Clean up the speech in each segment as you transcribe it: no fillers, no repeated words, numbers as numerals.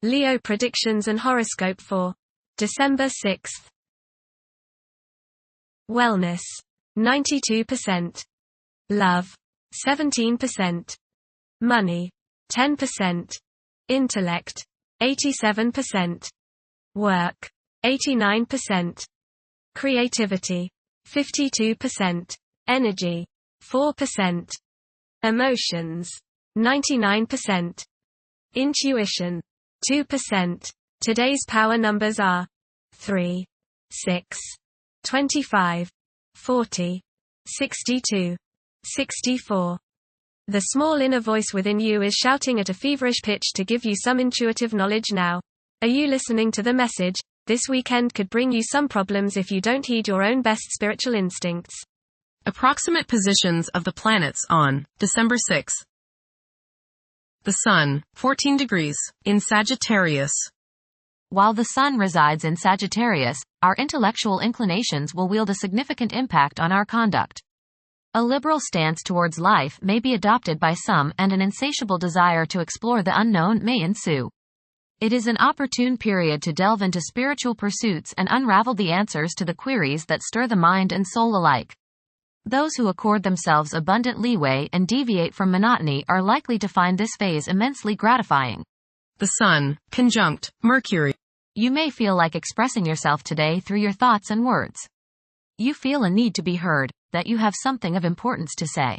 Leo predictions and horoscope for December 6th. Wellness, 92%. Love, 17%. Money, 10%. Intellect, 87%. Work, 89%. Creativity, 52%. Energy, 4%. Emotions, 99%. Intuition, 2%. Today's power numbers are 3, 6, 25, 40, 62, 64. The small inner voice within you is shouting at a feverish pitch to give you some intuitive knowledge now. Are you listening to the message? This weekend could bring you some problems if you don't heed your own best spiritual instincts. Approximate positions of the planets on December 6. The Sun, 14 degrees, in Sagittarius. While the Sun resides in Sagittarius, our intellectual inclinations will wield a significant impact on our conduct. A liberal stance towards life may be adopted by some, and an insatiable desire to explore the unknown may ensue. It is an opportune period to delve into spiritual pursuits and unravel the answers to the queries that stir the mind and soul alike. Those who accord themselves abundant leeway and deviate from monotony are likely to find this phase immensely gratifying. The Sun, conjunct Mercury. You may feel like expressing yourself today through your thoughts and words. You feel a need to be heard, that you have something of importance to say.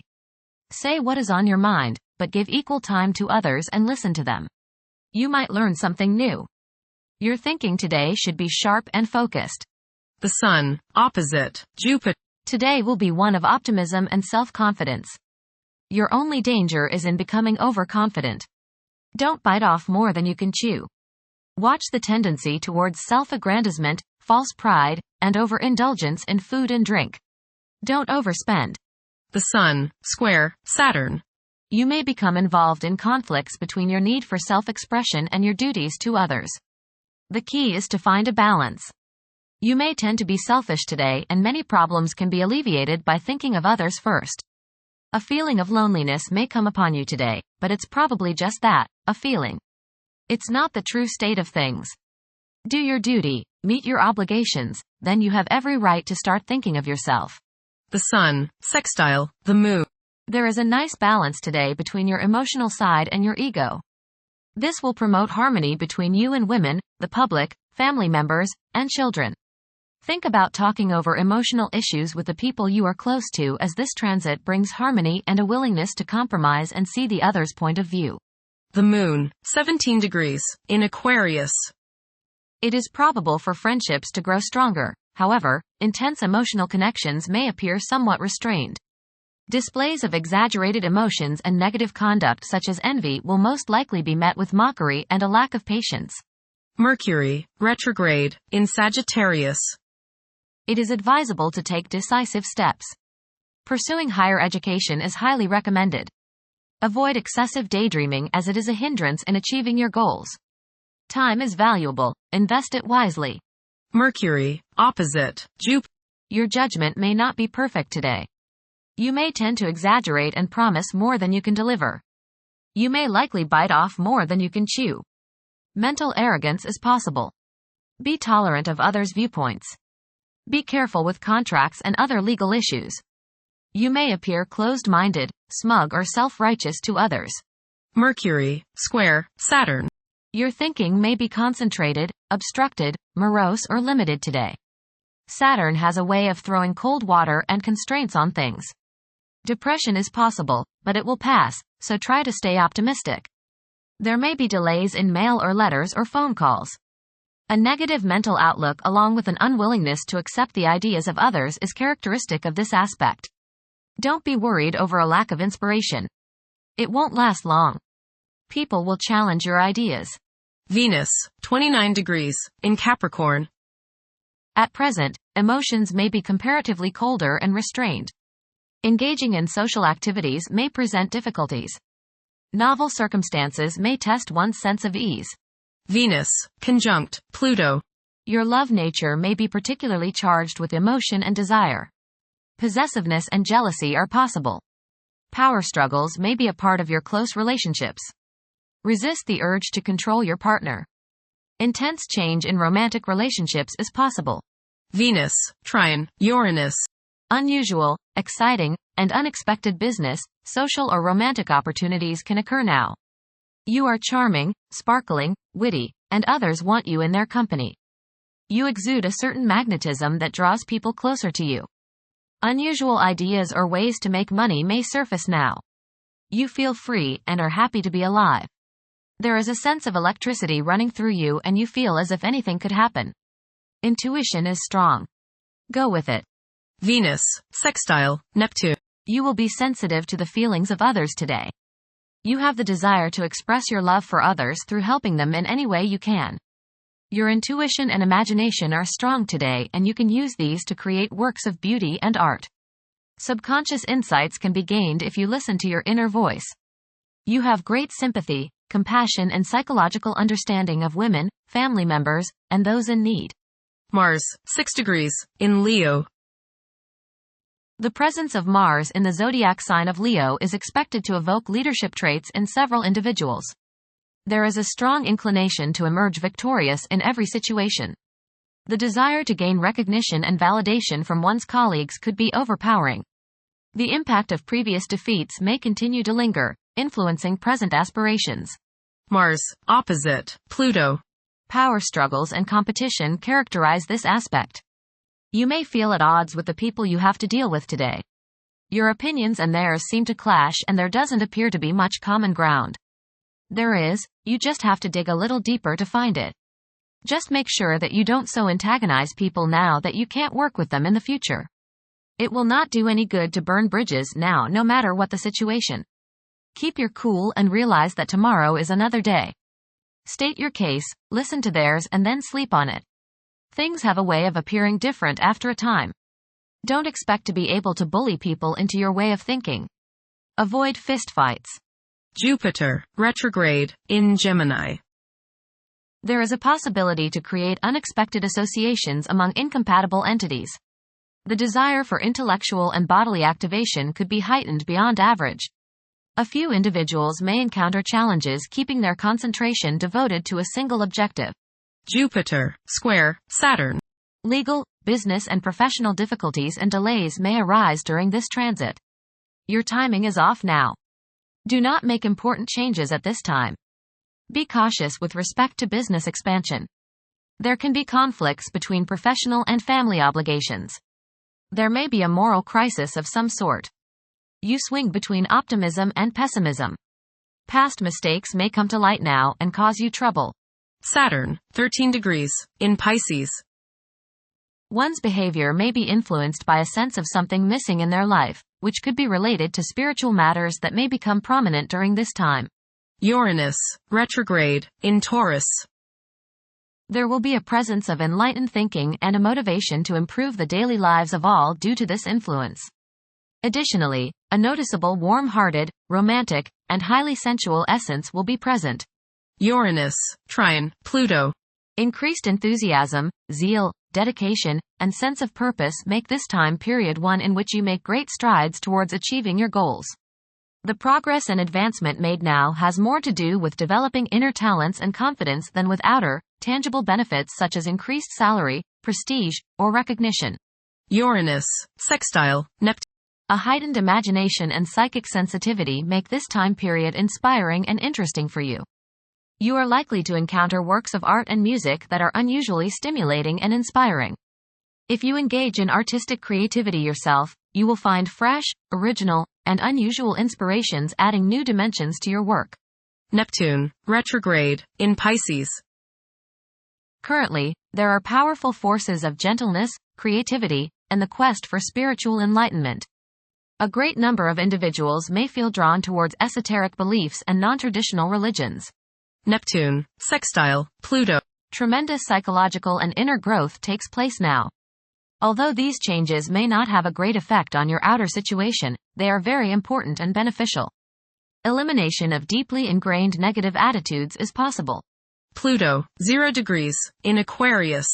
Say what is on your mind, but give equal time to others and listen to them. You might learn something new. Your thinking today should be sharp and focused. The Sun, opposite Jupiter. Today will be one of optimism and self-confidence. Your only danger is in becoming overconfident. Don't bite off more than you can chew. Watch the tendency towards self-aggrandizement, false pride, and overindulgence in food and drink. Don't overspend. The Sun, square Saturn. You may become involved in conflicts between your need for self-expression and your duties to others. The key is to find a balance. You may tend to be selfish today, and many problems can be alleviated by thinking of others first. A feeling of loneliness may come upon you today, but it's probably just that, a feeling. It's not the true state of things. Do your duty, meet your obligations, then you have every right to start thinking of yourself. The Sun, sextile the Moon. There is a nice balance today between your emotional side and your ego. This will promote harmony between you and women, the public, family members, and children. Think about talking over emotional issues with the people you are close to, as this transit brings harmony and a willingness to compromise and see the other's point of view. The Moon, 17 degrees, in Aquarius. It is probable for friendships to grow stronger. However, intense emotional connections may appear somewhat restrained. Displays of exaggerated emotions and negative conduct such as envy will most likely be met with mockery and a lack of patience. Mercury, retrograde, in Sagittarius. It is advisable to take decisive steps. Pursuing higher education is highly recommended. Avoid excessive daydreaming, as it is a hindrance in achieving your goals. Time is valuable, invest it wisely. Mercury, opposite Jupiter. Your judgment may not be perfect today. You may tend to exaggerate and promise more than you can deliver. You may likely bite off more than you can chew. Mental arrogance is possible. Be tolerant of others' viewpoints. Be careful with contracts and other legal issues. You may appear closed-minded, smug, or self-righteous to others. Mercury, square Saturn. Your thinking may be concentrated, obstructed, morose, or limited today. Saturn has a way of throwing cold water and constraints on things. Depression is possible, but it will pass, so try to stay optimistic. There may be delays in mail or letters or phone calls. A negative mental outlook along with an unwillingness to accept the ideas of others is characteristic of this aspect. Don't be worried over a lack of inspiration. It won't last long. People will challenge your ideas. Venus, 29 degrees, in Capricorn. At present, emotions may be comparatively colder and restrained. Engaging in social activities may present difficulties. Novel circumstances may test one's sense of ease. Venus, conjunct Pluto. Your love nature may be particularly charged with emotion and desire. Possessiveness and jealousy are possible. Power struggles may be a part of your close relationships. Resist the urge to control your partner. Intense change in romantic relationships is possible. Venus, trine, Uranus. Unusual, exciting, and unexpected business, social or romantic opportunities can occur now. You are charming, sparkling, witty, and others want you in their company. You exude a certain magnetism that draws people closer to you. Unusual ideas or ways to make money may surface now. You feel free and are happy to be alive. There is a sense of electricity running through you and you feel as if anything could happen. Intuition is strong. Go with it. Venus, sextile, Neptune. You will be sensitive to the feelings of others today. You have the desire to express your love for others through helping them in any way you can. Your intuition and imagination are strong today and you can use these to create works of beauty and art. Subconscious insights can be gained if you listen to your inner voice. You have great sympathy, compassion and psychological understanding of women, family members, and those in need. Mars, 6 degrees, in Leo. The presence of Mars in the zodiac sign of Leo is expected to evoke leadership traits in several individuals. There is a strong inclination to emerge victorious in every situation. The desire to gain recognition and validation from one's colleagues could be overpowering. The impact of previous defeats may continue to linger, influencing present aspirations. Mars, opposite, Pluto. Power struggles and competition characterize this aspect. You may feel at odds with the people you have to deal with today. Your opinions and theirs seem to clash and there doesn't appear to be much common ground. There is, you just have to dig a little deeper to find it. Just make sure that you don't so antagonize people now that you can't work with them in the future. It will not do any good to burn bridges now no matter what the situation. Keep your cool and realize that tomorrow is another day. State your case, listen to theirs and then sleep on it. Things have a way of appearing different after a time. Don't expect to be able to bully people into your way of thinking. Avoid fistfights. Jupiter, retrograde, in Gemini. There is a possibility to create unexpected associations among incompatible entities. The desire for intellectual and bodily activation could be heightened beyond average. A few individuals may encounter challenges keeping their concentration devoted to a single objective. Jupiter, square, Saturn. Legal, business and professional difficulties and delays may arise during this transit. Your timing is off now. Do not make important changes at this time. Be cautious with respect to business expansion. There can be conflicts between professional and family obligations. There may be a moral crisis of some sort. You swing between optimism and pessimism. Past mistakes may come to light now and cause you trouble. Saturn, 13 degrees, in Pisces. One's behavior may be influenced by a sense of something missing in their life, which could be related to spiritual matters that may become prominent during this time. Uranus, retrograde, in Taurus. There will be a presence of enlightened thinking and a motivation to improve the daily lives of all due to this influence. Additionally, a noticeable warm-hearted, romantic, and highly sensual essence will be present. Uranus, trine, Pluto. Increased enthusiasm, zeal, dedication, and sense of purpose make this time period one in which you make great strides towards achieving your goals. The progress and advancement made now has more to do with developing inner talents and confidence than with outer, tangible benefits such as increased salary, prestige, or recognition. Uranus, sextile, Neptune. A heightened imagination and psychic sensitivity make this time period inspiring and interesting for you. You are likely to encounter works of art and music that are unusually stimulating and inspiring. If you engage in artistic creativity yourself, you will find fresh, original, and unusual inspirations adding new dimensions to your work. Neptune, retrograde, in Pisces. Currently, there are powerful forces of gentleness, creativity, and the quest for spiritual enlightenment. A great number of individuals may feel drawn towards esoteric beliefs and non-traditional religions. Neptune, sextile, Pluto. Tremendous psychological and inner growth takes place now. Although these changes may not have a great effect on your outer situation, they are very important and beneficial. Elimination of deeply ingrained negative attitudes is possible. Pluto, 0 degrees, in Aquarius.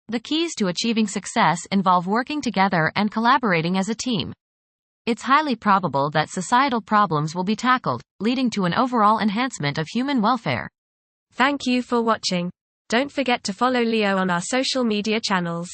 The keys to achieving success involve working together and collaborating as a team. It's highly probable that societal problems will be tackled, leading to an overall enhancement of human welfare. Thank you for watching. Don't forget to follow Leo on our social media channels.